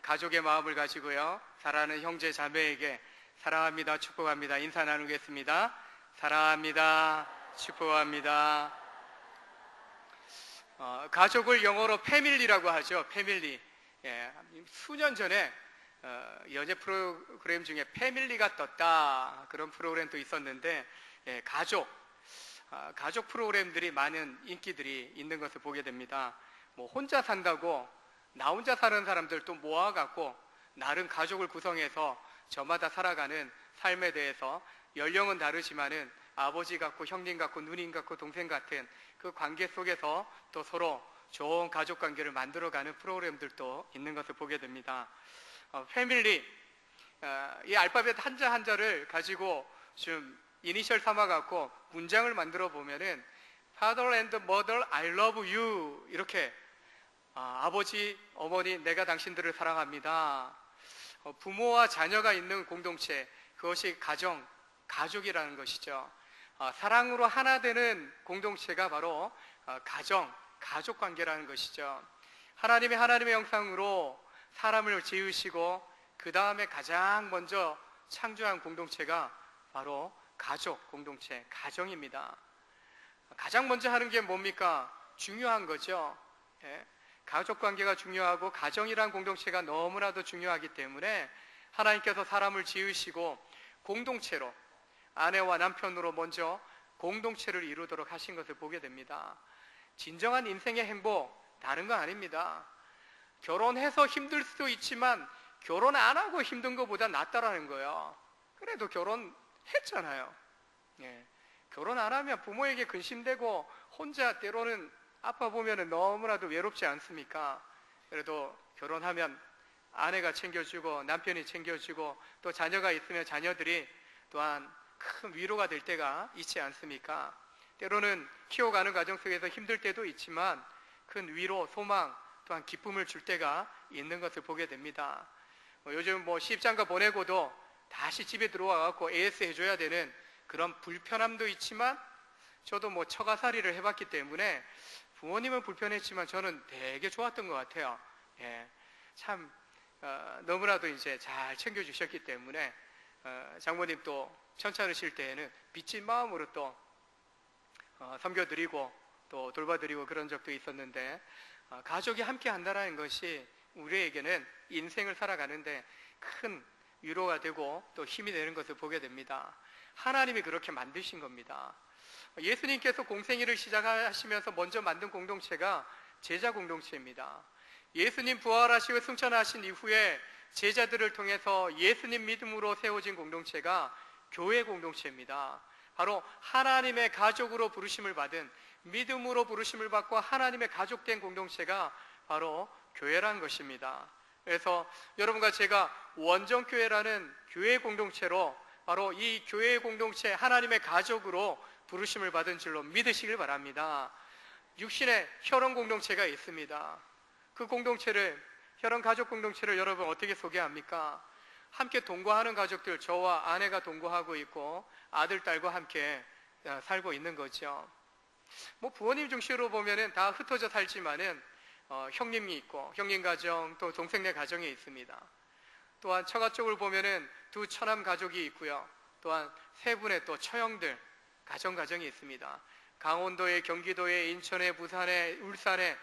가족의 마음을 가지고요, 사랑하는 형제 자매에게 사랑합니다, 축복합니다 인사 나누겠습니다. 사랑합니다, 축복합니다. 가족을 영어로 패밀리라고 하죠. 패밀리. 수년 전에 연예 프로그램 중에 패밀리가 떴다, 그런 프로그램도 있었는데, 가족 프로그램들이 많은 인기들이 있는 것을 보게 됩니다. 뭐 혼자 산다고 나 혼자 사는 사람들 또 모아갖고 나름 가족을 구성해서 저마다 살아가는 삶에 대해서 연령은 다르지만은 아버지 같고 형님 같고 누님 같고 동생 같은 그 관계 속에서 또 서로 좋은 가족 관계를 만들어가는 프로그램들도 있는 것을 보게 됩니다. 패밀리, 이 알파벳 한자 한자를 가지고 좀 이니셜 삼아갖고 문장을 만들어 보면은 Father and Mother, I love you, 이렇게 아버지, 어머니, 내가 당신들을 사랑합니다. 부모와 자녀가 있는 공동체, 그것이 가족이라는 것이죠. 사랑으로 하나 되는 공동체가 바로 가족 관계라는 것이죠. 하나님의 형상으로 사람을 지으시고 그 다음에 가장 먼저 창조한 공동체가 바로 가족 공동체, 가정입니다. 가장 먼저 하는 게 뭡니까? 중요한 거죠. 가족 관계가 중요하고 가정이란 공동체가 너무나도 중요하기 때문에 하나님께서 사람을 지으시고 공동체로, 아내와 남편으로 먼저 공동체를 이루도록 하신 것을 보게 됩니다. 진정한 인생의 행복, 다른 거 아닙니다. 결혼해서 힘들 수도 있지만 결혼 안 하고 힘든 것보다 낫다라는 거예요. 그래도 결혼했잖아요. 결혼 안 하면 부모에게 근심되고 혼자 때로는 아빠 보면 너무나도 외롭지 않습니까? 그래도 결혼하면 아내가 챙겨주고 남편이 챙겨주고 또 자녀가 있으면 자녀들이 또한 큰 위로가 될 때가 있지 않습니까? 때로는 키워가는 과정 속에서 힘들 때도 있지만 큰 위로, 소망, 또한 기쁨을 줄 때가 있는 것을 보게 됩니다. 요즘 시집장가 보내고도 다시 집에 들어와갖고 AS 해줘야 되는 그런 불편함도 있지만, 저도 처가살이를 해봤기 때문에 부모님은 불편했지만 저는 되게 좋았던 것 같아요. 참 너무나도 이제 잘 챙겨주셨기 때문에 장모님 또 천찮으실 때에는 빚진 마음으로 또 섬겨드리고 또 돌봐드리고 그런 적도 있었는데, 가족이 함께 한다는 것이 우리에게는 인생을 살아가는데 큰 위로가 되고 또 힘이 되는 것을 보게 됩니다. 하나님이 그렇게 만드신 겁니다. 예수님께서 공생애를 시작하시면서 먼저 만든 공동체가 제자 공동체입니다. 예수님 부활하시고 승천하신 이후에 제자들을 통해서 예수님 믿음으로 세워진 공동체가 교회 공동체입니다. 바로 하나님의 가족으로 부르심을 받은, 믿음으로 부르심을 받고 하나님의 가족된 공동체가 바로 교회라는 것입니다. 그래서 여러분과 제가 원정교회라는 교회 공동체로 바로 이 교회 공동체, 하나님의 가족으로 부르심을 받은 줄로 믿으시길 바랍니다. 육신의 혈연 공동체가 있습니다. 그 공동체를, 혈연 가족 공동체를 여러분 어떻게 소개합니까? 함께 동거하는 가족들, 저와 아내가 동거하고 있고 아들, 딸과 함께 살고 있는 거죠. 부모님 중심으로 보면은 다 흩어져 살지만은 형님이 있고 형님 가정, 또 동생네 가정이 있습니다. 또한 처가 쪽을 보면은 두 처남 가족이 있고요. 또한 세 분의 또 처형들 가정이 있습니다. 강원도에, 경기도에, 인천에, 부산에, 울산에,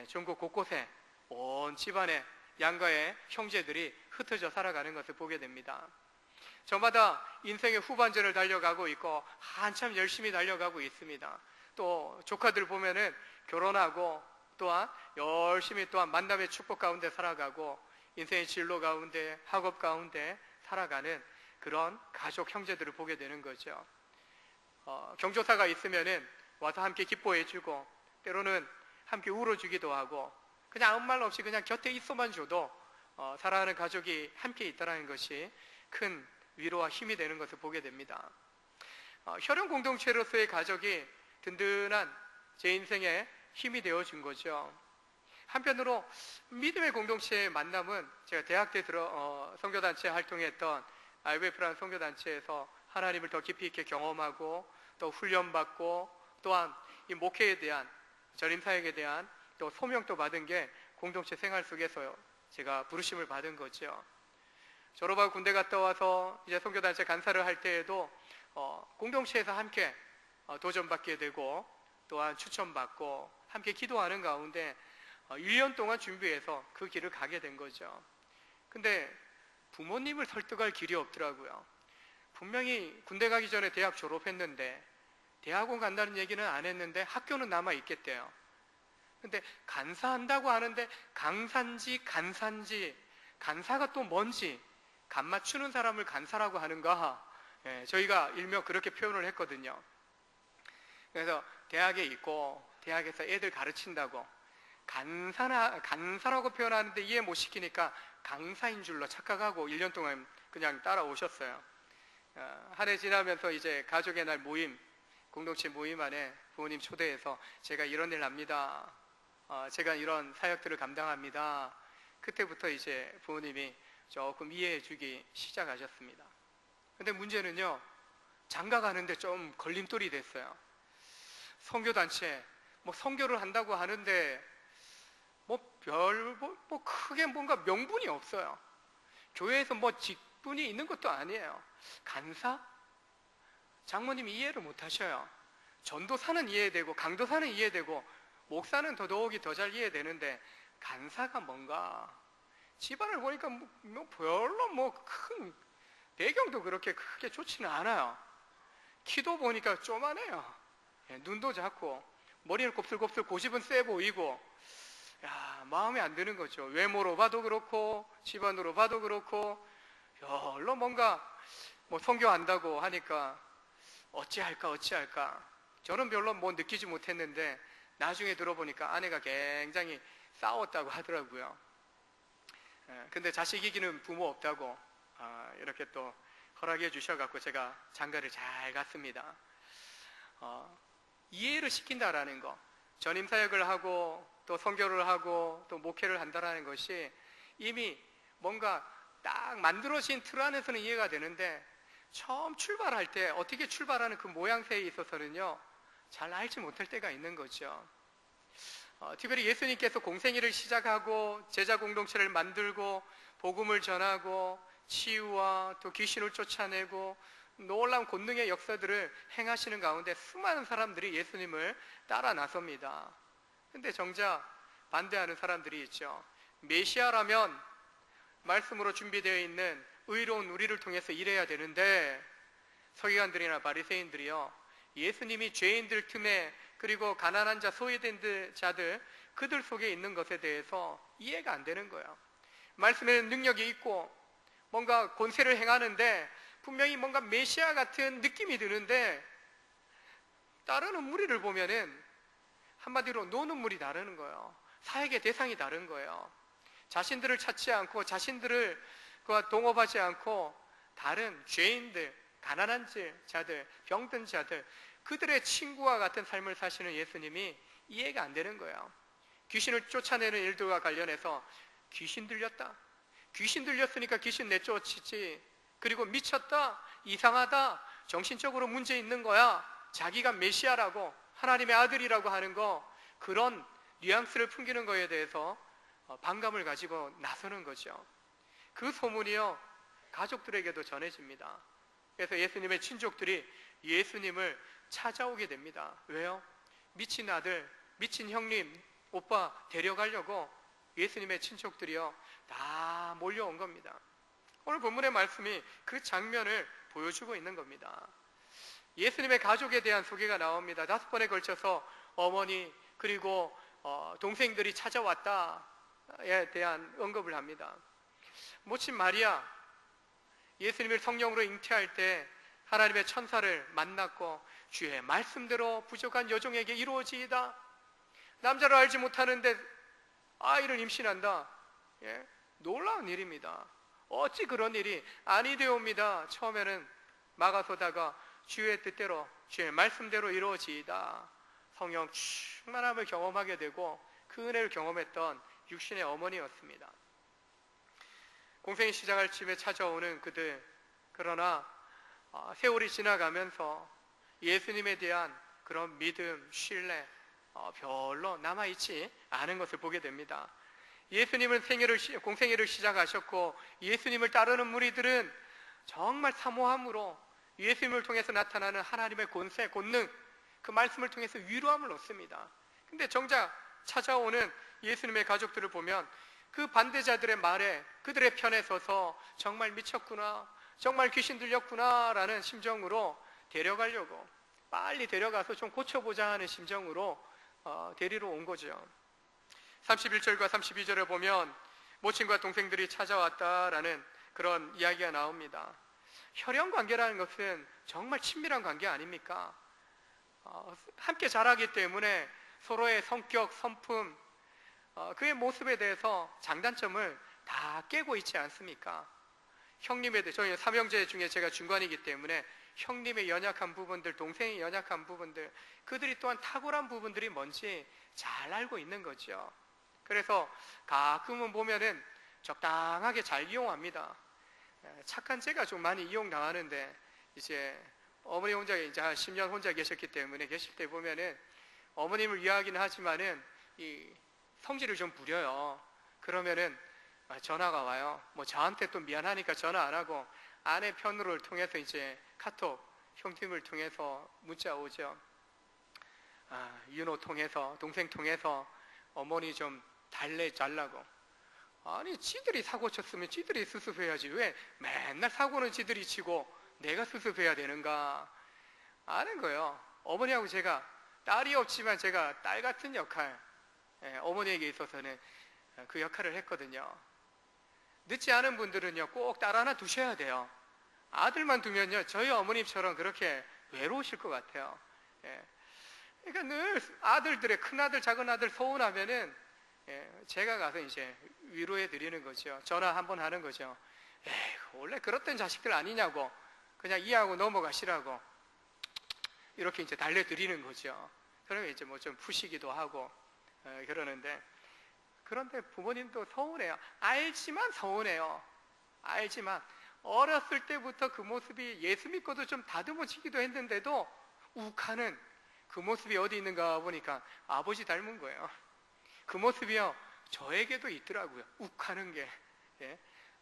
전국 곳곳에 온 집안에 양가의 형제들이 흩어져 살아가는 것을 보게 됩니다. 저마다 인생의 후반전을 달려가고 있고 한참 열심히 달려가고 있습니다. 또 조카들 보면은 결혼하고 또한 열심히 또한 만남의 축복 가운데 살아가고 인생의 진로 가운데, 학업 가운데 살아가는 그런 가족 형제들을 보게 되는 거죠. 경조사가 있으면은 와서 함께 기뻐해주고 때로는 함께 울어주기도 하고 그냥 아무 말 없이 그냥 곁에 있어만 줘도 사랑하는 가족이 함께 있다는 것이 큰 위로와 힘이 되는 것을 보게 됩니다. 혈연 공동체로서의 가족이 든든한 제 인생에 힘이 되어준 거죠. 한편으로 믿음의 공동체의 만남은 제가 대학 때 선교단체 활동했던 IVF라는 선교단체에서 하나님을 더 깊이 있게 경험하고 또 훈련받고 또한 이 목회에 대한, 전임 사역에 대한 또 소명도 받은 게 공동체 생활 속에서 제가 부르심을 받은 거죠. 졸업하고 군대 갔다 와서 이제 선교단체 간사를 할 때에도 공동체에서 함께 도전받게 되고 또한 추천받고 함께 기도하는 가운데 1년 동안 준비해서 그 길을 가게 된 거죠. 근데 부모님을 설득할 길이 없더라고요. 분명히 군대 가기 전에 대학 졸업했는데 대학원 간다는 얘기는 안 했는데 학교는 남아 있겠대요. 근데 간사한다고 하는데 강사인지 간사인지, 간사가 또 뭔지 간 맞추는 사람을 간사라고 하는가, 저희가 일명 그렇게 표현을 했거든요. 그래서 대학에 있고 대학에서 애들 가르친다고 간사라고 표현하는데 이해 못 시키니까 강사인 줄로 착각하고 1년 동안 그냥 따라오셨어요. 한 해 지나면서 이제 가족의 날 모임, 공동체 모임 안에 부모님 초대해서 제가 이런 일 합니다. 제가 이런 사역들을 감당합니다. 그때부터 이제 부모님이 조금 이해해 주기 시작하셨습니다. 근데 문제는요, 장가 가는데 좀 걸림돌이 됐어요. 선교단체, 선교를 한다고 하는데 크게 뭔가 명분이 없어요. 교회에서 직분이 있는 것도 아니에요. 간사? 장모님이 이해를 못 하셔요. 전도사는 이해되고 강도사는 이해되고 목사는 더더욱이 더 잘 이해되는데 간사가 뭔가, 집안을 보니까 별로 큰 배경도 그렇게 크게 좋지는 않아요. 키도 보니까 쪼만해요. 눈도 작고 머리는 곱슬곱슬 고집은 세 보이고, 마음에 안 드는 거죠. 외모로 봐도 그렇고 집안으로 봐도 그렇고 별로 뭔가 선교한다고 하니까 어찌할까. 저는 별로 느끼지 못했는데 나중에 들어보니까 아내가 굉장히 싸웠다고 하더라고요. 근데 자식 이기는 부모 없다고 이렇게 또 허락해 주셔갖고 제가 장가를 잘 갔습니다. 이해를 시킨다라는 거, 전임 사역을 하고 또 선교를 하고 또 목회를 한다라는 것이 이미 뭔가 딱 만들어진 틀 안에서는 이해가 되는데 처음 출발할 때 어떻게 출발하는 그 모양새에 있어서는요, 잘 알지 못할 때가 있는 거죠. 특별히 예수님께서 공생애를 시작하고 제자 공동체를 만들고 복음을 전하고 치유와 또 귀신을 쫓아내고 놀라운 권능의 역사들을 행하시는 가운데 수많은 사람들이 예수님을 따라 나섭니다. 근데 정작 반대하는 사람들이 있죠. 메시아라면 말씀으로 준비되어 있는 의로운 우리를 통해서 일해야 되는데, 서기관들이나 바리새인들이요, 예수님이 죄인들 틈에 그리고 가난한 자, 소외된 자들, 그들 속에 있는 것에 대해서 이해가 안 되는 거예요. 말씀에는 능력이 있고 뭔가 권세를 행하는데 분명히 뭔가 메시아 같은 느낌이 드는데 따르는 무리를 보면은 한마디로 노는 물이 다르는 거예요. 사역의 대상이 다른 거예요. 자신들을 찾지 않고 자신들을 동업하지 않고 다른 죄인들, 가난한 자들, 병든 자들, 그들의 친구와 같은 삶을 사시는 예수님이 이해가 안 되는 거예요. 귀신을 쫓아내는 일들과 관련해서 귀신 들렸다, 귀신 들렸으니까 귀신 내쫓지, 그리고 미쳤다, 이상하다, 정신적으로 문제 있는 거야, 자기가 메시아라고 하나님의 아들이라고 하는 거, 그런 뉘앙스를 풍기는 거에 대해서 반감을 가지고 나서는 거죠. 그 소문이요, 가족들에게도 전해집니다. 그래서 예수님의 친족들이 예수님을 찾아오게 됩니다. 왜요? 미친 아들, 미친 형님, 오빠 데려가려고 예수님의 친척들이요 다 몰려온 겁니다. 오늘 본문의 말씀이 그 장면을 보여주고 있는 겁니다. 예수님의 가족에 대한 소개가 나옵니다. 5번에 걸쳐서 어머니 그리고 동생들이 찾아왔다에 대한 언급을 합니다. 모친 마리아, 예수님을 성령으로 잉태할 때 하나님의 천사를 만났고 주의 말씀대로 부족한 여종에게 이루어지이다. 남자를 알지 못하는데 아이를 임신한다. 놀라운 일입니다. 어찌 그런 일이 아니 되옵니다. 처음에는 막아서다가 주의 뜻대로 주의 말씀대로 이루어지이다. 성령 충만함을 경험하게 되고 그 은혜를 경험했던 육신의 어머니였습니다. 공생이 시작할 쯤에 찾아오는 그들, 그러나 세월이 지나가면서 예수님에 대한 그런 믿음, 신뢰 별로 남아있지 않은 것을 보게 됩니다. 예수님은 공생애를 시작하셨고 예수님을 따르는 무리들은 정말 사모함으로 예수님을 통해서 나타나는 하나님의 권세, 권능, 그 말씀을 통해서 위로함을 얻습니다. 근데 정작 찾아오는 예수님의 가족들을 보면 그 반대자들의 말에 그들의 편에 서서 정말 미쳤구나, 정말 귀신 들렸구나 라는 심정으로 데려가려고, 빨리 데려가서 좀 고쳐보자 하는 심정으로 데리러 온 거죠. 31절과 32절에 보면 모친과 동생들이 찾아왔다라는 그런 이야기가 나옵니다. 혈연 관계라는 것은 정말 친밀한 관계 아닙니까? 함께 자라기 때문에 서로의 성격, 성품, 그의 모습에 대해서 장단점을 다 깨고 있지 않습니까? 형님에 대해, 저희 삼형제 중에 제가 중간이기 때문에 형님의 연약한 부분들, 동생의 연약한 부분들, 그들이 또한 탁월한 부분들이 뭔지 잘 알고 있는 거죠. 그래서 가끔은 보면은 적당하게 잘 이용합니다. 착한 제가 좀 많이 이용당하는데, 이제 어머니 혼자 이제 한 10년 혼자 계셨기 때문에 계실 때 보면은 어머님을 위하기는 하지만은 이 성질을 좀 부려요. 그러면은 전화가 와요. 뭐 저한테 또 미안하니까 전화 안 하고 아내 편으로를 통해서 이제 카톡, 형님을 통해서 문자 오죠. 윤호 통해서, 동생 통해서 어머니 좀 달래달라고. 아니, 지들이 사고 쳤으면 지들이 수습해야지 왜 맨날 사고는 지들이 치고 내가 수습해야 되는가 아는 거예요. 어머니하고 제가 딸이 없지만 제가 딸 같은 역할, 어머니에게 있어서는 그 역할을 했거든요. 늦지 않은 분들은요 꼭 딸 하나 두셔야 돼요. 아들만 두면요 저희 어머님처럼 그렇게 외로우실 것 같아요. 그러니까 늘 아들들의, 큰아들 작은아들 서운하면은 제가 가서 이제 위로해 드리는 거죠. 전화 한번 하는 거죠. 원래 그렇던 자식들 아니냐고, 그냥 이해하고 넘어가시라고 이렇게 이제 달래드리는 거죠. 그러면 이제 뭐 좀 푸시기도 하고 그러는데, 그런데 부모님도 서운해요. 알지만 서운해요. 알지만 어렸을 때부터 그 모습이 예수 믿고도 좀 다듬어지기도 했는데도 욱하는 그 모습이 어디 있는가 보니까 아버지 닮은 거예요. 그 모습이요 저에게도 있더라고요. 욱하는 게.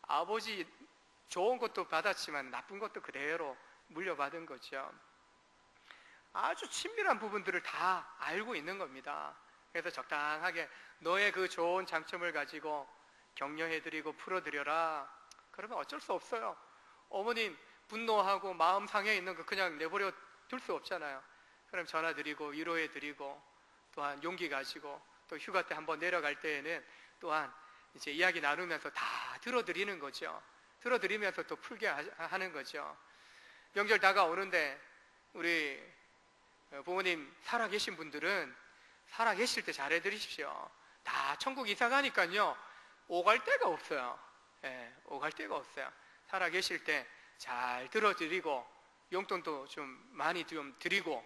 아버지 좋은 것도 받았지만 나쁜 것도 그대로 물려받은 거죠. 아주 친밀한 부분들을 다 알고 있는 겁니다. 그래서 적당하게 너의 그 좋은 장점을 가지고 격려해드리고 풀어드려라. 그러면 어쩔 수 없어요. 어머님 분노하고 마음 상해 있는 거 그냥 내버려 둘 수 없잖아요. 그럼 전화드리고 위로해드리고 또한 용기 가지고 또 휴가 때 한번 내려갈 때에는 또한 이제 이야기 나누면서 다 들어드리는 거죠. 들어드리면서 또 풀게 하는 거죠. 명절 다가오는데 우리 부모님 살아계신 분들은 살아계실 때 잘해드리십시오. 다 천국 이사 가니까요 오갈 데가 없어요. 오갈 데가 없어요. 살아계실 때 잘 들어드리고 용돈도 좀 많이 좀 드리고,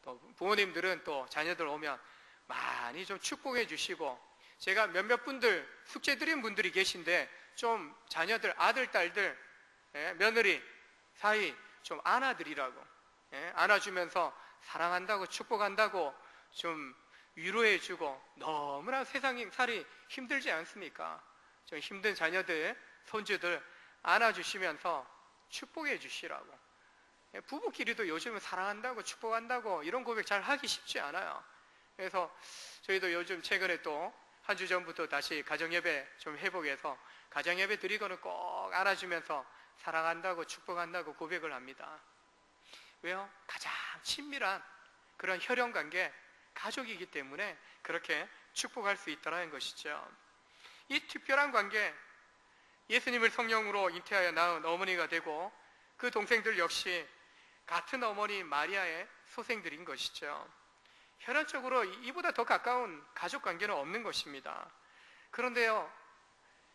또 부모님들은 또 자녀들 오면 많이 좀 축복해 주시고, 제가 몇몇 분들 숙제 드린 분들이 계신데 좀 자녀들, 아들, 딸들, 며느리 사이 좀 안아드리라고, 안아주면서 사랑한다고 축복한다고 좀 위로해주고, 너무나 세상이 살이 힘들지 않습니까? 좀 힘든 자녀들, 손주들 안아주시면서 축복해 주시라고. 부부끼리도 요즘은 사랑한다고 축복한다고 이런 고백 잘 하기 쉽지 않아요. 그래서 저희도 요즘 최근에 또 한 주 전부터 다시 가정예배 좀 회복해서 가정예배 드리고는 꼭 안아주면서 사랑한다고 축복한다고 고백을 합니다. 왜요? 가장 친밀한 그런 혈연관계, 가족이기 때문에 그렇게 축복할 수 있다는 것이죠. 이 특별한 관계, 예수님을 성령으로 잉태하여 낳은 어머니가 되고 그 동생들 역시 같은 어머니 마리아의 소생들인 것이죠. 혈연적으로 이보다 더 가까운 가족관계는 없는 것입니다. 그런데요,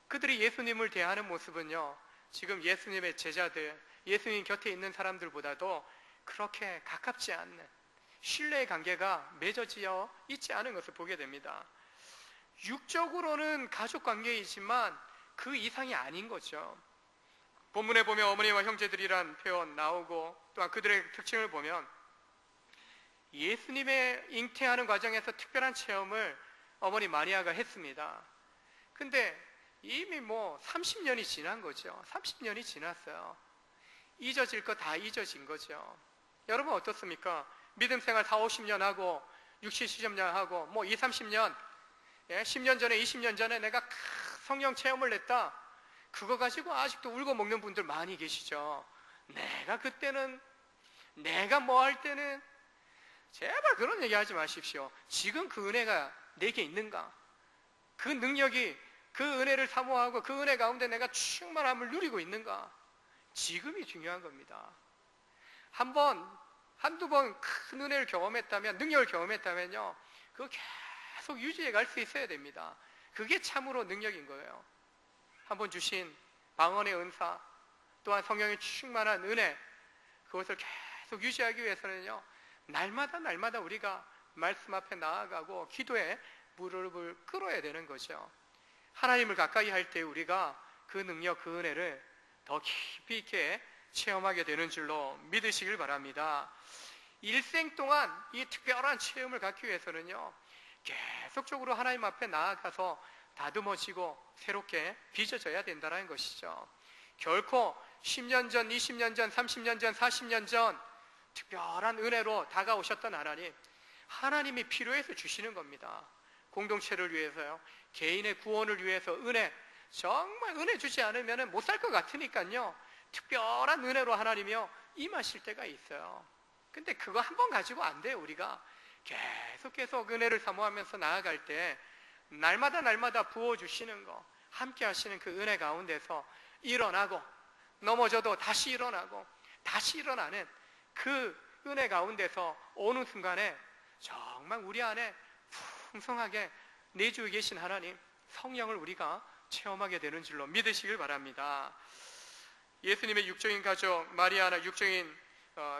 그들이 예수님을 대하는 모습은요, 지금 예수님의 제자들, 예수님 곁에 있는 사람들보다도 그렇게 가깝지 않는 신뢰의 관계가 맺어지어 있지 않은 것을 보게 됩니다. 육적으로는 가족관계이지만 그 이상이 아닌 거죠. 본문에 보면 어머니와 형제들이란 표현 나오고, 또한 그들의 특징을 보면 예수님의 잉태하는 과정에서 특별한 체험을 어머니 마리아가 했습니다. 근데 이미 뭐 30년이 지난 거죠. 30년이 지났어요. 잊어질 거 다 잊어진 거죠. 여러분 어떻습니까? 믿음 생활 4, 50년 하고 60, 70년 하고 뭐 2, 30년 10년 전에 20년 전에 내가 성령 체험을 했다. 그거 가지고 아직도 울고 먹는 분들 많이 계시죠. 내가 그때는 내가 뭐 할 때는 제발 그런 얘기 하지 마십시오. 지금 그 은혜가 내게 있는가? 그 능력이 그 은혜를 사모하고 그 은혜 가운데 내가 충만함을 누리고 있는가? 지금이 중요한 겁니다. 한두 번 큰 은혜를 경험했다면, 능력을 경험했다면요, 그거 계속 유지해 갈 수 있어야 됩니다. 그게 참으로 능력인 거예요. 한번 주신 방언의 은사, 또한 성령의 충만한 은혜, 그것을 계속 유지하기 위해서는요, 날마다 우리가 말씀 앞에 나아가고 기도에 무릎을 꿇어야 되는 거죠. 하나님을 가까이 할 때 우리가 그 능력, 그 은혜를 더 깊이 있게 체험하게 되는 줄로 믿으시길 바랍니다. 일생 동안 이 특별한 체험을 갖기 위해서는요, 계속적으로 하나님 앞에 나아가서 다듬어지고 새롭게 빚어져야 된다는 것이죠. 결코 10년 전, 20년 전, 30년 전, 40년 전 특별한 은혜로 다가오셨던 하나님이 필요해서 주시는 겁니다. 공동체를 위해서요, 개인의 구원을 위해서 정말 은혜 주지 않으면 못 살 것 같으니까요, 특별한 은혜로 하나님이요 임하실 때가 있어요. 근데 그거 한 번 가지고 안 돼요. 우리가 계속 은혜를 사모하면서 나아갈 때 날마다 부어주시는 거, 함께 하시는 그 은혜 가운데서 일어나고, 넘어져도 다시 일어나고 다시 일어나는 그 은혜 가운데서 어느 순간에 정말 우리 안에 풍성하게 내주고 계신 하나님 성령을 우리가 체험하게 되는 줄로 믿으시길 바랍니다. 예수님의 육적인 가족 마리아나 육적인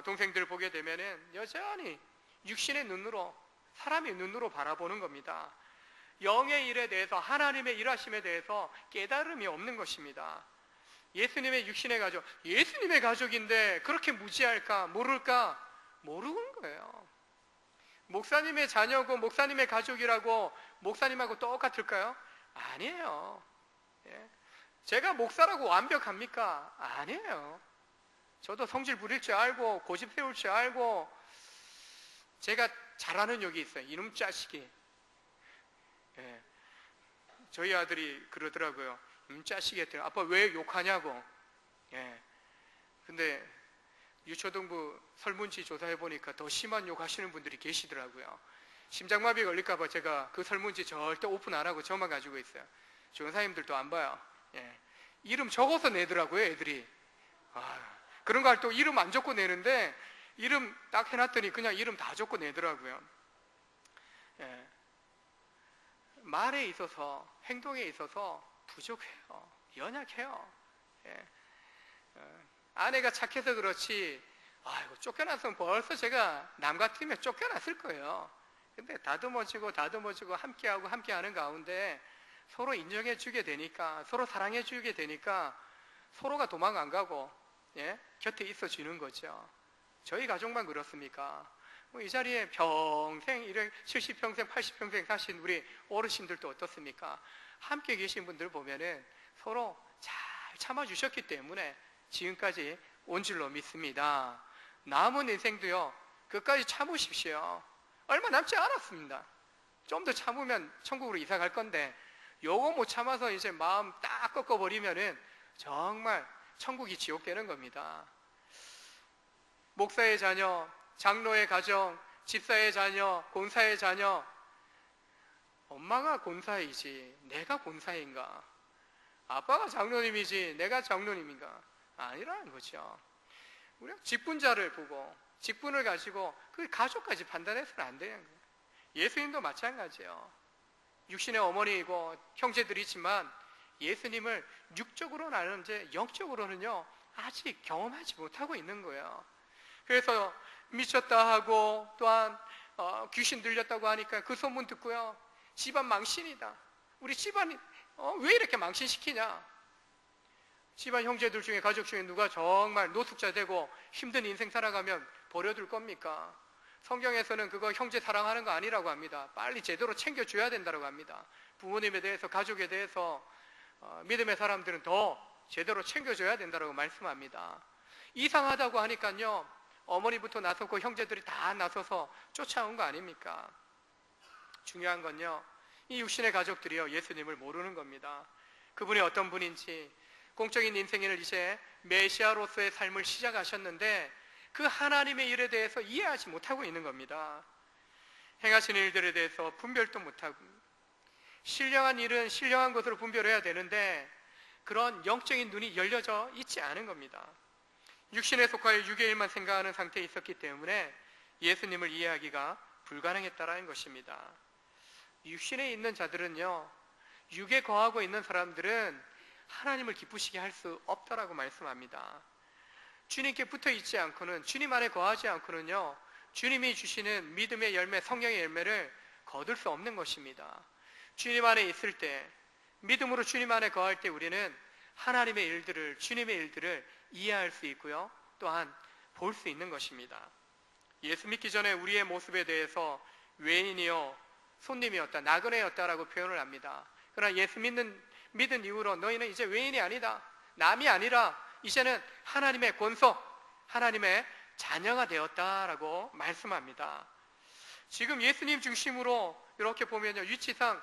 동생들을 보게 되면은 여전히 육신의 눈으로, 사람의 눈으로 바라보는 겁니다. 영의 일에 대해서, 하나님의 일하심에 대해서 깨달음이 없는 것입니다. 예수님의 육신의 가족, 예수님의 가족인데 그렇게 무지할까, 모를까? 모르는 거예요. 목사님의 자녀고 목사님의 가족이라고 목사님하고 똑같을까요? 아니에요. 제가 목사라고 완벽합니까? 아니에요. 저도 성질 부릴 줄 알고 고집 세울 줄 알고, 제가 잘하는 욕이 있어요. 이놈 자식이. 저희 아들이 그러더라고요. 이놈 자식이 했더니 아빠 왜 욕하냐고. 근데 유초등부 설문지 조사해 보니까 더 심한 욕 하시는 분들이 계시더라고요. 심장마비 걸릴까봐 제가 그 설문지 절대 오픈 안 하고 저만 가지고 있어요. 조연사님들도 안 봐요. 이름 적어서 내더라고요, 애들이. 그런 거 할 때 이름 안 적고 내는데 이름 딱 해놨더니 그냥 이름 다 적고 내더라고요. 말에 있어서, 행동에 있어서 부족해요. 연약해요. 아내가 착해서 그렇지, 아이고 쫓겨났으면 벌써 제가 남 같으면 쫓겨났을 거예요. 근데 다듬어지고 함께하는 가운데 서로 인정해 주게 되니까, 서로 사랑해 주게 되니까 서로가 도망 안 가고 곁에 있어 주는 거죠. 저희 가족만 그렇습니까? 이 자리에 평생 70평생 80평생 사신 우리 어르신들도 어떻습니까? 함께 계신 분들 보면은 서로 잘 참아주셨기 때문에 지금까지 온 줄로 믿습니다. 남은 인생도요, 끝까지 참으십시오. 얼마 남지 않았습니다. 좀 더 참으면 천국으로 이사 갈 건데, 요거 못 참아서 이제 마음 딱 꺾어버리면은 정말 천국이 지옥 되는 겁니다. 목사의 자녀, 장로의 가정, 집사의 자녀, 권사의 자녀, 엄마가 권사이지 내가 권사인가? 아빠가 장로님이지 내가 장로님인가? 아니라는 거죠. 우리가 직분자를 보고 직분을 가지고 그 가족까지 판단해서는 안 되는 거예요. 예수님도 마찬가지예요. 육신의 어머니이고 형제들이지만 예수님을 육적으로는 아는데 영적으로는요 아직 경험하지 못하고 있는 거예요. 그래서 미쳤다 하고, 또한 귀신 들렸다고 하니까 그 소문 듣고요, 집안 망신이다, 우리 집안이 왜 이렇게 망신시키냐, 집안 형제들 중에, 가족 중에 누가 정말 노숙자 되고 힘든 인생 살아가면 버려둘 겁니까? 성경에서는 그거 형제 사랑하는 거 아니라고 합니다. 빨리 제대로 챙겨줘야 된다고 합니다. 부모님에 대해서, 가족에 대해서 믿음의 사람들은 더 제대로 챙겨줘야 된다고 말씀합니다. 이상하다고 하니까요, 어머니부터 나섰고 형제들이 다 나서서 쫓아온 거 아닙니까? 중요한 건요, 이 육신의 가족들이요, 예수님을 모르는 겁니다. 그분이 어떤 분인지, 공적인 인생을 이제 메시아로서의 삶을 시작하셨는데 그 하나님의 일에 대해서 이해하지 못하고 있는 겁니다. 행하시는 일들에 대해서 분별도 못하고, 신령한 일은 신령한 것으로 분별해야 되는데 그런 영적인 눈이 열려져 있지 않은 겁니다. 육신에 속하여 육의 일만 생각하는 상태에 있었기 때문에 예수님을 이해하기가 불가능했다라는 것입니다. 육신에 있는 자들은요, 육에 거하고 있는 사람들은 하나님을 기쁘시게 할 수 없다라고 말씀합니다. 주님께 붙어 있지 않고는, 주님 안에 거하지 않고는요, 주님이 주시는 믿음의 열매, 성령의 열매를 거둘 수 없는 것입니다. 주님 안에 있을 때, 믿음으로 주님 안에 거할 때 우리는 하나님의 일들을, 주님의 일들을 이해할 수 있고요, 또한 볼 수 있는 것입니다. 예수 믿기 전에 우리의 모습에 대해서 외인이요, 손님이었다, 나그네였다라고 표현을 합니다. 그러나 예수 믿은 이후로 너희는 이제 외인이 아니다, 남이 아니라 이제는 하나님의 권속, 하나님의 자녀가 되었다라고 말씀합니다. 지금 예수님 중심으로 이렇게 보면요, 위치상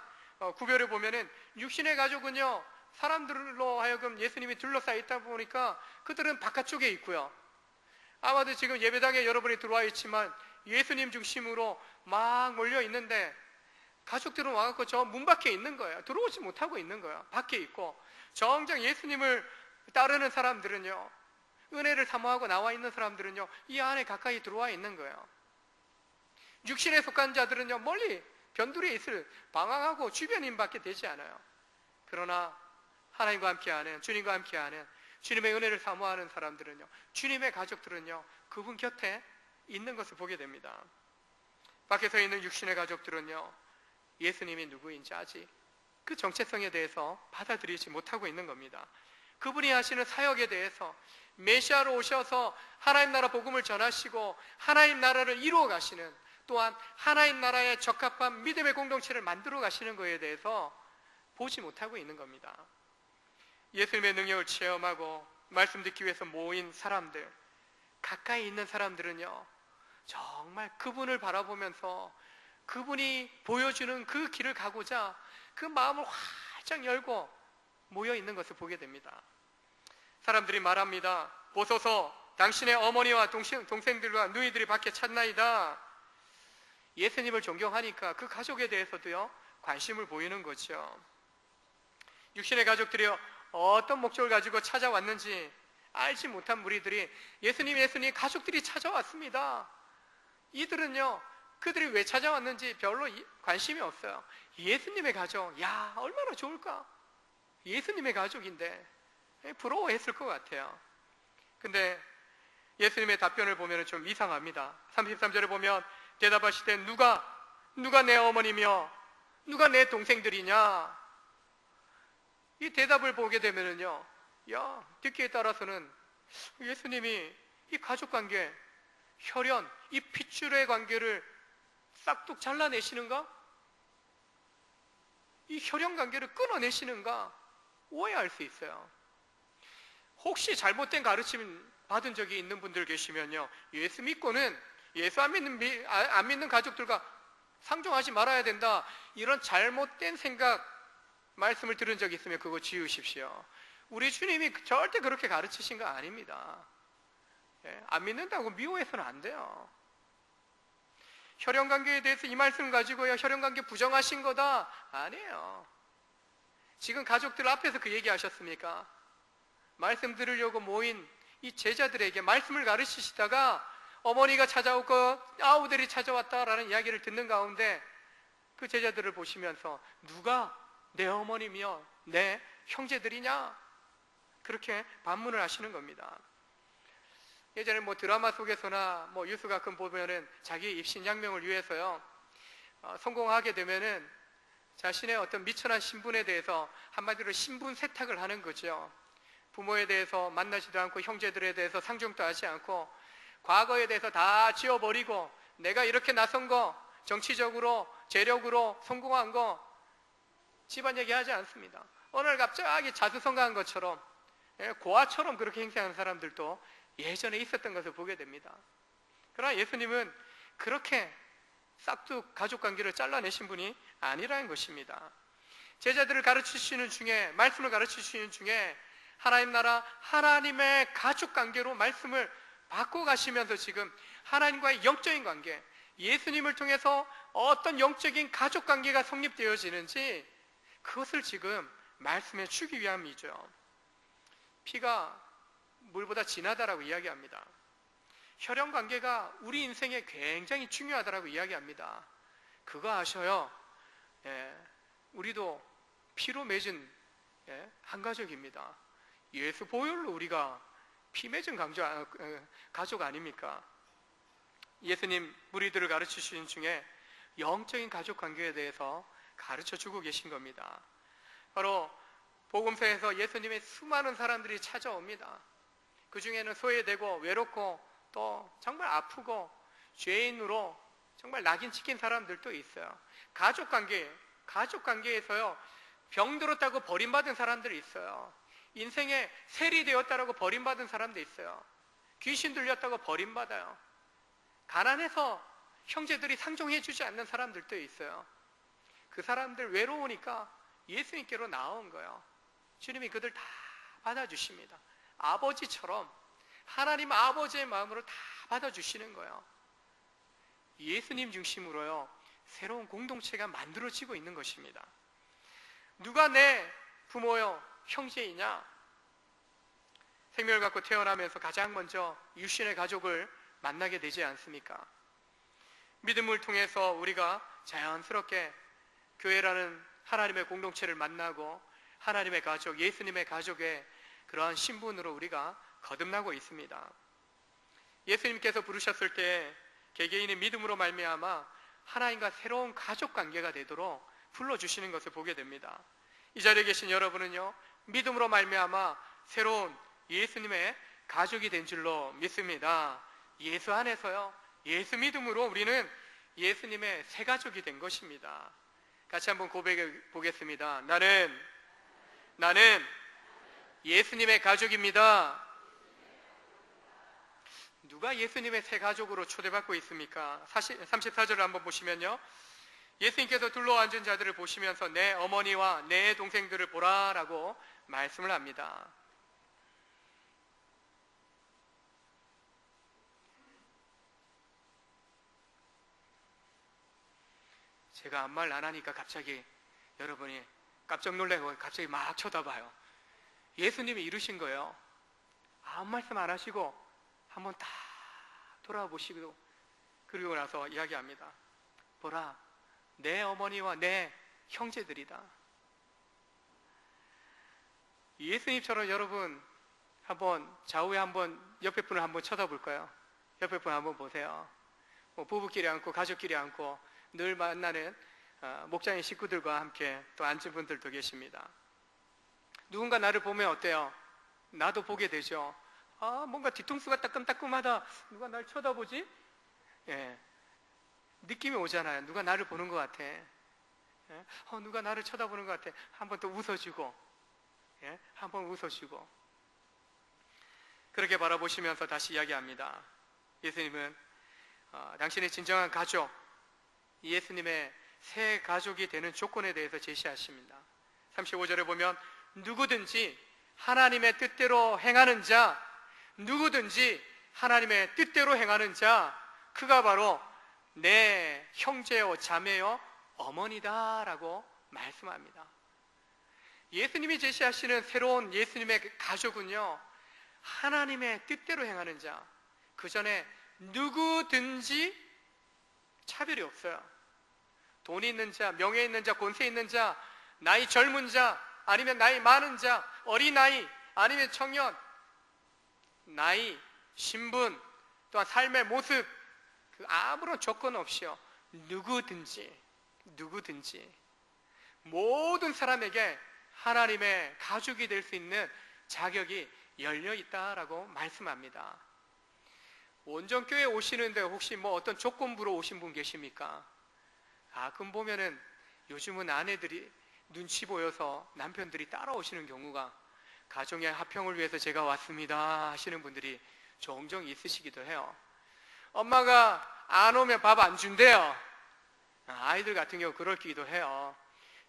구별해 보면은 육신의 가족은요, 사람들로 하여금 예수님이 둘러싸여 있다 보니까 그들은 바깥쪽에 있고요, 아마도 지금 예배당에 여러분이 들어와 있지만 예수님 중심으로 막 몰려 있는데 가족들은 와갖고 저 문 밖에 있는 거예요. 들어오지 못하고 있는 거예요. 밖에 있고, 정작 예수님을 따르는 사람들은요, 은혜를 사모하고 나와 있는 사람들은요, 이 안에 가까이 들어와 있는 거예요. 육신에 속한 자들은요, 멀리 변두리에 있을 방황하고 주변인밖에 되지 않아요. 그러나 하나님과 함께하는, 주님과 함께하는, 주님의 은혜를 사모하는 사람들은요, 주님의 가족들은요, 그분 곁에 있는 것을 보게 됩니다. 밖에서 있는 육신의 가족들은요, 예수님이 누구인지 아직 그 정체성에 대해서 받아들이지 못하고 있는 겁니다. 그분이 하시는 사역에 대해서, 메시아로 오셔서 하나님 나라 복음을 전하시고 하나님 나라를 이루어 가시는, 또한 하나님 나라에 적합한 믿음의 공동체를 만들어 가시는 것에 대해서 보지 못하고 있는 겁니다. 예수님의 능력을 체험하고 말씀 듣기 위해서 모인 사람들, 가까이 있는 사람들은요, 정말 그분을 바라보면서 그분이 보여주는 그 길을 가고자 그 마음을 활짝 열고 모여 있는 것을 보게 됩니다. 사람들이 말합니다. 보소서, 당신의 어머니와 동생들과 누이들이 밖에 찼나이다. 예수님을 존경하니까 그 가족에 대해서도요, 관심을 보이는 거죠. 육신의 가족들이 어떤 목적을 가지고 찾아왔는지 알지 못한 무리들이 예수님 가족들이 찾아왔습니다. 이들은요, 그들이 왜 찾아왔는지 별로 관심이 없어요. 예수님의 가족, 야, 얼마나 좋을까? 예수님의 가족인데 부러워했을 것 같아요. 근데 예수님의 답변을 보면 좀 이상합니다. 33절에 보면 대답하시되 누가 내 어머니며 누가 내 동생들이냐? 이 대답을 보게 되면은요, 듣기에 따라서는 예수님이 이 가족관계, 혈연, 이 핏줄의 관계를 싹둑 잘라내시는가? 이 혈연관계를 끊어내시는가? 오해할 수 있어요. 혹시 잘못된 가르침 받은 적이 있는 분들 계시면요, 예수 믿고는 예수 안 믿는 가족들과 상종하지 말아야 된다, 이런 잘못된 생각 말씀을 들은 적이 있으면 그거 지우십시오. 우리 주님이 절대 그렇게 가르치신 거 아닙니다. 안 믿는다고 미워해서는 안 돼요. 혈연관계에 대해서 이 말씀 가지고요, 혈연관계 부정하신 거다, 아니에요. 지금 가족들 앞에서 그 얘기 하셨습니까? 말씀 들으려고 모인 이 제자들에게 말씀을 가르치시다가 어머니가 찾아오고 아우들이 찾아왔다라는 이야기를 듣는 가운데 그 제자들을 보시면서 누가 내 어머니며 내 형제들이냐? 그렇게 반문을 하시는 겁니다. 예전에 드라마 속에서나 뉴스 가끔 보면은 자기 입신양명을 위해서요, 성공하게 되면은 자신의 어떤 미천한 신분에 대해서 한마디로 신분 세탁을 하는 거죠. 부모에 대해서 만나지도 않고 형제들에 대해서 상종도 하지 않고 과거에 대해서 다 지워버리고 내가 이렇게 나선 거, 정치적으로, 재력으로 성공한 거 집안 얘기하지 않습니다. 어느 날 갑자기 자수성가한 것처럼, 고아처럼 그렇게 행세하는 사람들도 예전에 있었던 것을 보게 됩니다. 그러나 예수님은 그렇게 싹둑 가족관계를 잘라내신 분이 아니라는 것입니다. 제자들을 가르치시는 중에, 말씀을 가르치시는 중에 하나님 나라, 하나님의 가족관계로 말씀을 바꿔가시면서 지금 하나님과의 영적인 관계, 예수님을 통해서 어떤 영적인 가족관계가 성립되어지는지 그것을 지금 말씀해 주기 위함이죠. 피가 물보다 진하다라고 이야기합니다. 혈연관계가 우리 인생에 굉장히 중요하다라고 이야기합니다. 그거 아셔요? 우리도 피로 맺은 한 가족입니다. 예수 보혈로 우리가 피 맺은 가족 아닙니까? 예수님 무리들을 가르치시는 중에 영적인 가족관계에 대해서 가르쳐주고 계신 겁니다. 바로 복음서에서 예수님의 수많은 사람들이 찾아옵니다. 그 중에는 소외되고 외롭고 또 정말 아프고 죄인으로 정말 낙인 찍힌 사람들도 있어요. 가족관계에서요, 병들었다고 버림받은 사람들이 있어요. 인생에 셀이 되었다고 버림받은 사람도 있어요. 귀신 들렸다고 버림받아요. 가난해서 형제들이 상종해주지 않는 사람들도 있어요. 그 사람들 외로우니까 예수님께로 나온 거예요. 주님이 그들 다 받아주십니다. 아버지처럼 하나님 아버지의 마음으로 다 받아주시는 거예요. 예수님 중심으로요, 새로운 공동체가 만들어지고 있는 것입니다. 누가 내 부모요, 형제이냐? 생명을 갖고 태어나면서 가장 먼저 유신의 가족을 만나게 되지 않습니까? 믿음을 통해서 우리가 자연스럽게 교회라는 하나님의 공동체를 만나고 하나님의 가족, 예수님의 가족의 그러한 신분으로 우리가 거듭나고 있습니다. 예수님께서 부르셨을 때 개개인의 믿음으로 말미암아 하나님과 새로운 가족 관계가 되도록 불러주시는 것을 보게 됩니다. 이 자리에 계신 여러분은요, 믿음으로 말미암아 새로운 예수님의 가족이 된 줄로 믿습니다. 예수 안에서요, 예수 믿음으로 우리는 예수님의 새 가족이 된 것입니다. 같이 한번 고백해 보겠습니다. 나는 예수님의 가족입니다. 누가 예수님의 새 가족으로 초대받고 있습니까? 34절을 한번 보시면요, 예수님께서 둘러앉은 자들을 보시면서 내 어머니와 내 동생들을 보라 라고 말씀을 합니다. 제가 아무 말 안 하니까 갑자기 여러분이 깜짝 놀라고 갑자기 막 쳐다봐요. 예수님이 이루신 거예요. 아무 말씀 안 하시고 한번 다 돌아보시고 그리고 나서 이야기합니다. 보라, 내 어머니와 내 형제들이다. 예수님처럼 여러분 한번 좌우에 한번 옆에 분을 한번 쳐다볼까요? 옆에 분 한번 보세요. 부부끼리 앉고 가족끼리 앉고 늘 만나는 목장의 식구들과 함께 또 앉은 분들도 계십니다. 누군가 나를 보면 어때요? 나도 보게 되죠. 뭔가 뒤통수가 따끔따끔하다. 누가 날 쳐다보지? 예, 느낌이 오잖아요. 누가 나를 보는 것 같아. 예? 누가 나를 쳐다보는 것 같아. 한번 또 웃어주고, 예? 한번 웃어주고. 그렇게 바라보시면서 다시 이야기합니다. 예수님은 당신의 진정한 가족, 예수님의 새 가족이 되는 조건에 대해서 제시하십니다. 35절에 보면 누구든지 하나님의 뜻대로 행하는 자, 누구든지 하나님의 뜻대로 행하는 자, 그가 바로 내 형제요 자매요 어머니다라고 말씀합니다. 예수님이 제시하시는 새로운 예수님의 가족은요, 하나님의 뜻대로 행하는 자, 그 전에 누구든지 차별이 없어요. 돈이 있는 자, 명예 있는 자, 권세 있는 자, 나이 젊은 자, 아니면 나이 많은 자, 어린아이, 아니면 청년, 나이, 신분, 또한 삶의 모습, 아무런 조건 없이요, 누구든지 모든 사람에게 하나님의 가족이 될 수 있는 자격이 열려 있다라고 말씀합니다. 온전교회 오시는데 혹시 뭐 어떤 조건부로 오신 분 계십니까? 가끔 보면은 요즘은 아내들이 눈치 보여서 남편들이 따라오시는 경우가, 가정의 화평을 위해서 제가 왔습니다 하시는 분들이 종종 있으시기도 해요. 엄마가 안 오면 밥 안 준대요. 아이들 같은 경우 그렇기도 해요.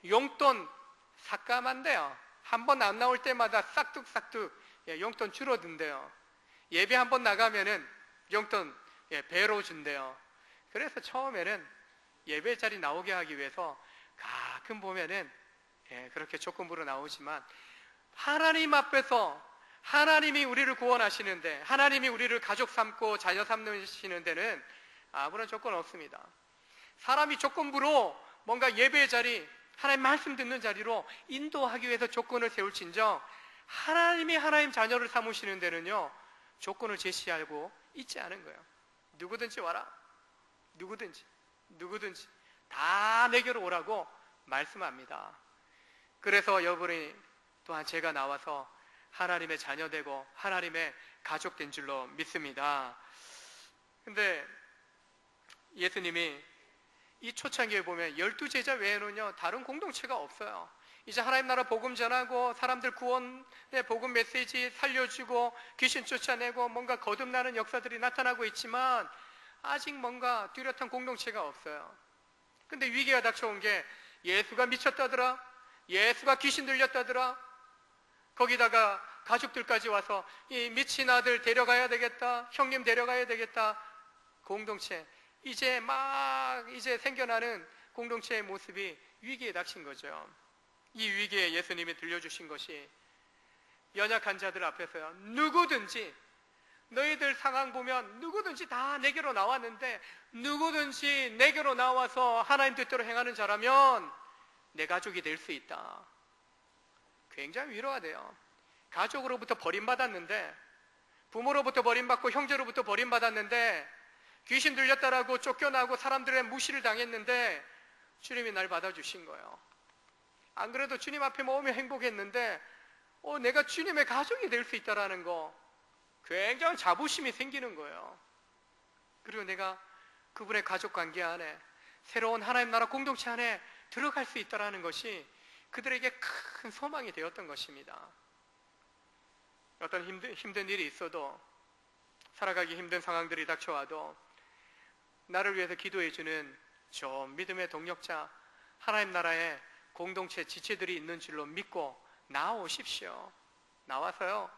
용돈 삭감한대요. 한 번 안 나올 때마다 싹둑싹둑 용돈 줄어든대요. 예배 한 번 나가면은 용돈 배로 준대요. 그래서 처음에는 예배 자리 나오게 하기 위해서 가끔 보면은 그렇게 조건부로 나오지만, 하나님 앞에서 하나님이 우리를 구원하시는데, 하나님이 우리를 가족 삼고 자녀 삼으시는 데는 아무런 조건 없습니다. 사람이 조건부로 뭔가 예배의 자리, 하나님 말씀 듣는 자리로 인도하기 위해서 조건을 세울진정, 하나님이 하나님 자녀를 삼으시는 데는요 조건을 제시하고 있지 않은 거예요. 누구든지 와라, 누구든지 다 내게로 오라고 말씀합니다. 그래서 여러분이 또한 제가 나와서 하나님의 자녀되고 하나님의 가족된 줄로 믿습니다. 근데 예수님이 이 초창기에 보면 12제자 외에는요 다른 공동체가 없어요. 이제 하나님 나라 복음 전하고 사람들 구원의 복음 메시지 살려주고 귀신 쫓아내고 뭔가 거듭나는 역사들이 나타나고 있지만, 아직 뭔가 뚜렷한 공동체가 없어요. 근데 위기가 닥쳐온 게, 예수가 미쳤다더라, 예수가 귀신 들렸다더라, 거기다가 가족들까지 와서 이 미친 아들 데려가야 되겠다, 형님 데려가야 되겠다. 공동체, 이제 생겨나는 공동체의 모습이 위기에 닥친 거죠. 이 위기에 예수님이 들려주신 것이, 연약한 자들 앞에서요, 누구든지, 너희들 상황 보면 누구든지 다 내게로 나왔는데, 누구든지 내게로 나와서 하나님 뜻대로 행하는 자라면 내 가족이 될 수 있다. 굉장히 위로가 돼요. 가족으로부터 버림받았는데, 부모로부터 버림받고 형제로부터 버림받았는데, 귀신 들렸다라고 쫓겨나고 사람들의 무시를 당했는데 주님이 날 받아주신 거예요. 안 그래도 주님 앞에 모으면 행복했는데 내가 주님의 가족이 될 수 있다라는 거, 굉장히 자부심이 생기는 거예요. 그리고 내가 그분의 가족 관계 안에, 새로운 하나님 나라 공동체 안에 들어갈 수 있다라는 것이 그들에게 큰 소망이 되었던 것입니다. 어떤 힘든 일이 있어도, 살아가기 힘든 상황들이 닥쳐와도 나를 위해서 기도해주는 저 믿음의 동력자, 하나님 나라의 공동체 지체들이 있는 줄로 믿고 나오십시오. 나와서요,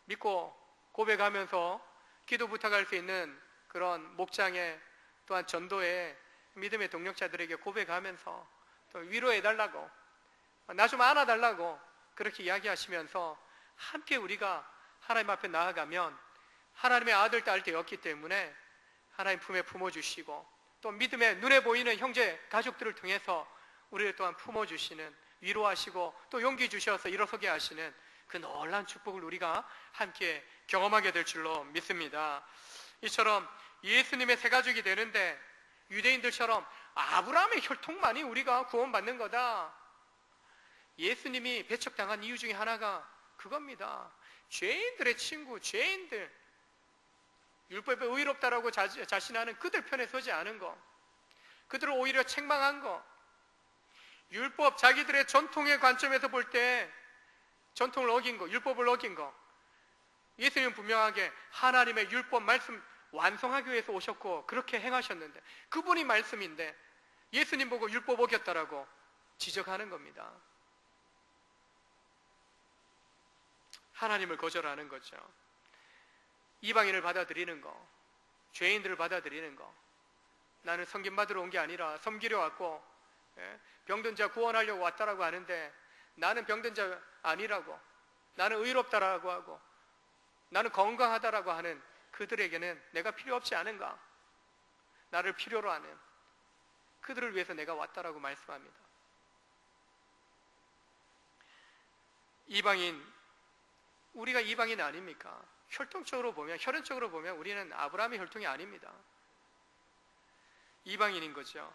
믿고 고백하면서 기도 부탁할 수 있는 그런 목장에, 또한 전도에 믿음의 동력자들에게 고백하면서 또 위로해달라고, 나 좀 안아달라고 그렇게 이야기하시면서 함께 우리가 하나님 앞에 나아가면 하나님의 아들, 딸 되었기 때문에 하나님 품에 품어주시고, 또 믿음의 눈에 보이는 형제 가족들을 통해서 우리를 또한 품어주시는, 위로하시고 또 용기 주셔서 일어서게 하시는 그 놀라운 축복을 우리가 함께 경험하게 될 줄로 믿습니다. 이처럼 예수님의 새 가족이 되는데, 유대인들처럼 아브라함의 혈통만이 우리가 구원받는 거다, 예수님이 배척당한 이유 중에 하나가 그겁니다. 죄인들의 친구, 죄인들, 율법에 의롭다라고 자신하는 그들 편에 서지 않은 거, 그들을 오히려 책망한 거, 율법, 자기들의 전통의 관점에서 볼 때 전통을 어긴 거, 율법을 어긴 거, 예수님은 분명하게 하나님의 율법 말씀 완성하기 위해서 오셨고 그렇게 행하셨는데, 그분이 말씀인데 예수님 보고 율법 어겼다라고 지적하는 겁니다. 하나님을 거절하는 거죠. 이방인을 받아들이는 거, 죄인들을 받아들이는 거, 나는 섬김받으러 온 게 아니라 섬기려 왔고 병든 자 구원하려고 왔다라고 하는데, 나는 병든 자 아니라고, 나는 의롭다라고 하고 나는 건강하다라고 하는 그들에게는 내가 필요 없지 않은가? 나를 필요로 하는 그들을 위해서 내가 왔다라고 말씀합니다. 이방인, 우리가 이방인 아닙니까? 혈통적으로 보면, 혈연적으로 보면 우리는 아브라함의 혈통이 아닙니다. 이방인인 거죠.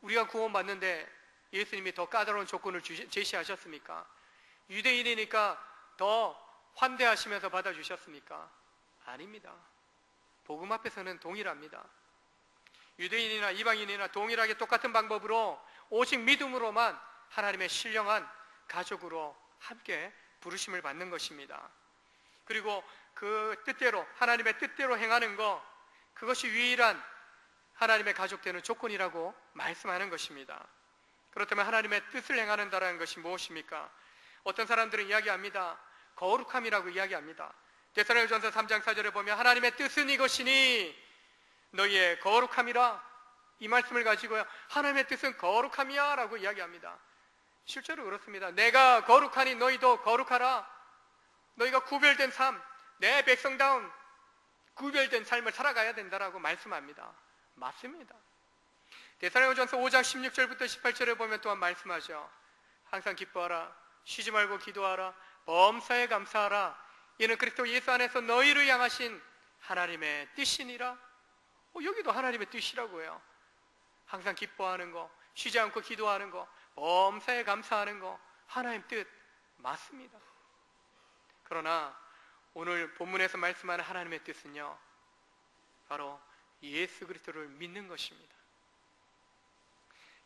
우리가 구원받는데 예수님이 더 까다로운 조건을 제시하셨습니까? 유대인이니까 더 환대하시면서 받아주셨습니까? 아닙니다. 복음 앞에서는 동일합니다. 유대인이나 이방인이나 동일하게 똑같은 방법으로 오직 믿음으로만 하나님의 신령한 가족으로 함께 부르심을 받는 것입니다. 그리고 그 뜻대로, 하나님의 뜻대로 행하는 것, 그것이 유일한 하나님의 가족 되는 조건이라고 말씀하는 것입니다. 그렇다면 하나님의 뜻을 행하는다는 것이 무엇입니까? 어떤 사람들은 이야기합니다. 거룩함이라고 이야기합니다. 데살로니가전서 3장 4절에 보면 하나님의 뜻은 이것이니 너희의 거룩함이라, 이 말씀을 가지고요, 하나님의 뜻은 거룩함이야 라고 이야기합니다. 실제로 그렇습니다. 내가 거룩하니 너희도 거룩하라. 너희가 구별된 삶, 내 백성다운 구별된 삶을 살아가야 된다라고 말씀합니다. 맞습니다. 데살로니가전서 5장 16절부터 18절에 보면 또한 말씀하죠. 항상 기뻐하라, 쉬지 말고 기도하라, 범사에 감사하라. 이는 그리스도 예수 안에서 너희를 향하신 하나님의 뜻이니라. 여기도 하나님의 뜻이라고 해요. 항상 기뻐하는 거, 쉬지 않고 기도하는 거, 범사에 감사하는 거, 하나님 뜻 맞습니다. 그러나 오늘 본문에서 말씀하는 하나님의 뜻은요, 바로 예수 그리스도를 믿는 것입니다.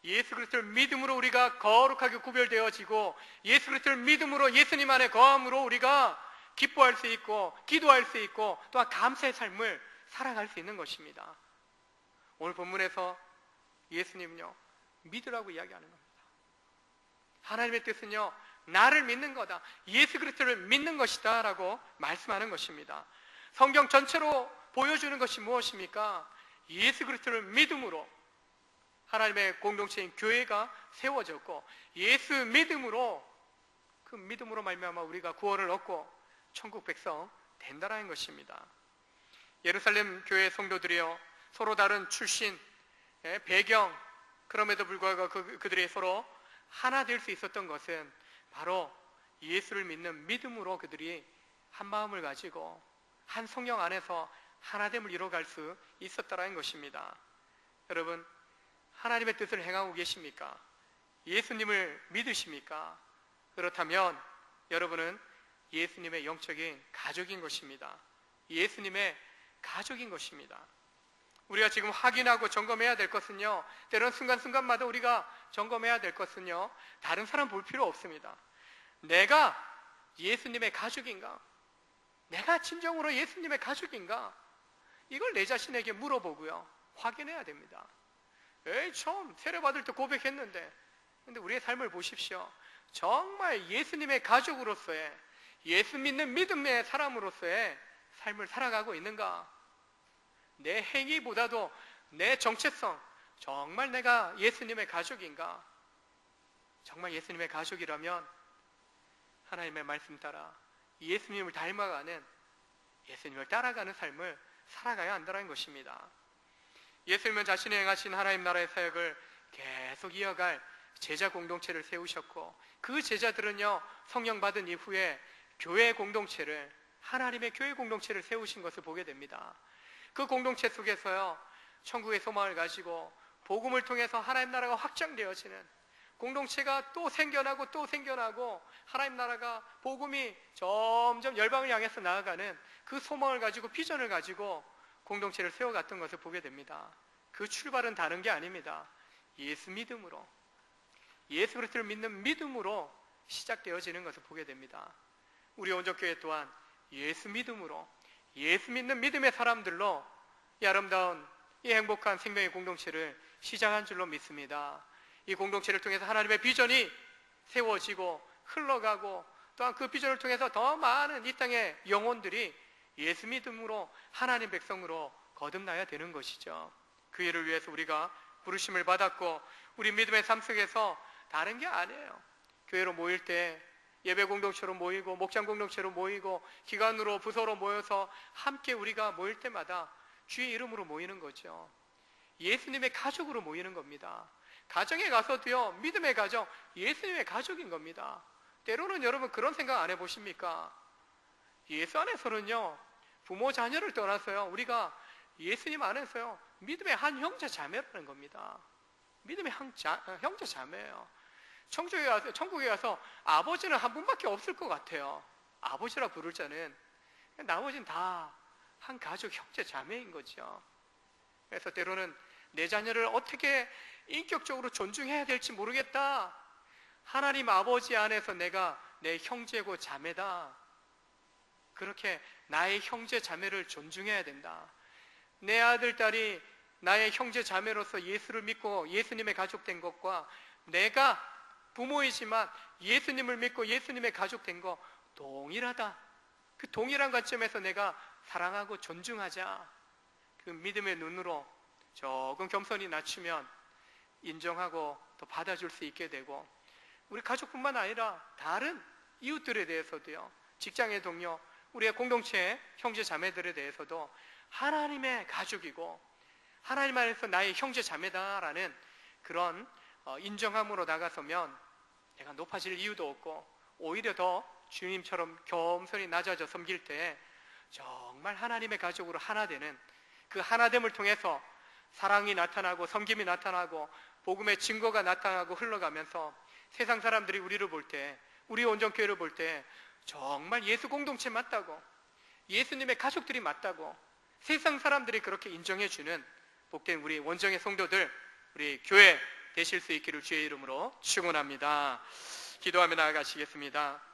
예수 그리스도를 믿음으로 우리가 거룩하게 구별되어지고, 예수 그리스도를 믿음으로 예수님 안에 거함으로 우리가 기뻐할 수 있고 기도할 수 있고 또한 감사의 삶을 살아갈 수 있는 것입니다. 오늘 본문에서 예수님은요, 믿으라고 이야기하는 겁니다. 하나님의 뜻은요, 나를 믿는 거다, 예수 그리스도를 믿는 것이다 라고 말씀하는 것입니다. 성경 전체로 보여주는 것이 무엇입니까? 예수 그리스도를 믿음으로 하나님의 공동체인 교회가 세워졌고, 예수 믿음으로, 그 믿음으로 말미암아 우리가 구원을 얻고 천국 백성 된다라는 것입니다. 예루살렘 교회 성도들이요, 서로 다른 출신, 배경, 그럼에도 불구하고 그들이 서로 하나 될 수 있었던 것은 바로 예수를 믿는 믿음으로 그들이 한 마음을 가지고 한 성령 안에서 하나됨을 이뤄갈 수 있었다라는 것입니다. 여러분, 하나님의 뜻을 행하고 계십니까? 예수님을 믿으십니까? 그렇다면 여러분은 예수님의 영적인 가족인 것입니다. 예수님의 가족인 것입니다. 우리가 지금 확인하고 점검해야 될 것은요, 때론 순간순간마다 우리가 점검해야 될 것은요, 다른 사람 볼 필요 없습니다. 내가 예수님의 가족인가? 내가 진정으로 예수님의 가족인가? 이걸 내 자신에게 물어보고요, 확인해야 됩니다. 처음 세례받을 때 고백했는데, 근데 우리의 삶을 보십시오. 정말 예수님의 가족으로서의, 예수 믿는 믿음의 사람으로서의 삶을 살아가고 있는가? 내 행위보다도 내 정체성, 정말 내가 예수님의 가족인가? 정말 예수님의 가족이라면 하나님의 말씀 따라 예수님을 닮아가는, 예수님을 따라가는 삶을 살아가야 한다는 것입니다. 예수님은 자신이 행하신 하나님 나라의 사역을 계속 이어갈 제자 공동체를 세우셨고, 그 제자들은요, 성령 받은 이후에 교회 공동체를, 하나님의 교회 공동체를 세우신 것을 보게 됩니다. 그 공동체 속에서요, 천국의 소망을 가지고 복음을 통해서 하나님 나라가 확장되어지는 공동체가 또 생겨나고 또 생겨나고, 하나님 나라가, 복음이 점점 열방을 향해서 나아가는 그 소망을 가지고, 비전을 가지고 공동체를 세워갔던 것을 보게 됩니다. 그 출발은 다른 게 아닙니다. 예수 믿음으로, 예수 그리스도를 믿는 믿음으로 시작되어지는 것을 보게 됩니다. 우리 온전교회 또한 예수 믿음으로, 예수 믿는 믿음의 사람들로 이 아름다운, 이 행복한 생명의 공동체를 시작한 줄로 믿습니다. 이 공동체를 통해서 하나님의 비전이 세워지고 흘러가고, 또한 그 비전을 통해서 더 많은 이 땅의 영혼들이 예수 믿음으로 하나님 백성으로 거듭나야 되는 것이죠. 그 일을 위해서 우리가 부르심을 받았고, 우리 믿음의 삶 속에서 다른 게 아니에요. 교회로 모일 때 예배 공동체로 모이고, 목장 공동체로 모이고, 기관으로, 부서로 모여서 함께 우리가 모일 때마다 주의 이름으로 모이는 거죠. 예수님의 가족으로 모이는 겁니다. 가정에 가서도요, 믿음의 가정, 예수님의 가족인 겁니다. 때로는 여러분 그런 생각 안 해보십니까? 예수 안에서는요, 부모 자녀를 떠나서요, 우리가 예수님 안에서요, 믿음의 한 형제 자매라는 겁니다. 믿음의 형제 자매예요. 천국에 가서 아버지는 한 분밖에 없을 것 같아요. 아버지라 부를 자는. 나머지는 다 한 가족 형제 자매인 거죠. 그래서 때로는 내 자녀를 어떻게 인격적으로 존중해야 될지 모르겠다. 하나님 아버지 안에서 내가 내 형제고 자매다. 그렇게 나의 형제 자매를 존중해야 된다. 내 아들 딸이 나의 형제 자매로서 예수를 믿고 예수님의 가족 된 것과 내가 부모이지만 예수님을 믿고 예수님의 가족 된 거 동일하다. 그 동일한 관점에서 내가 사랑하고 존중하자. 그 믿음의 눈으로 조금 겸손히 낮추면 인정하고 또 받아줄 수 있게 되고, 우리 가족뿐만 아니라 다른 이웃들에 대해서도요, 직장의 동료, 우리의 공동체 형제 자매들에 대해서도 하나님의 가족이고 하나님 안에서 나의 형제 자매다라는 그런 인정함으로 나가서면 내가 높아질 이유도 없고, 오히려 더 주님처럼 겸손히 낮아져 섬길 때 정말 하나님의 가족으로 하나 되는, 그 하나됨을 통해서 사랑이 나타나고 섬김이 나타나고 복음의 증거가 나타나고 흘러가면서 세상 사람들이 우리를 볼 때, 우리 온전교회를 볼 때 정말 예수 공동체 맞다고, 예수님의 가족들이 맞다고 세상 사람들이 그렇게 인정해주는 복된 우리 원정의 성도들, 우리 교회 되실 수 있기를 주의 이름으로 축원합니다. 기도하며 나아가시겠습니다.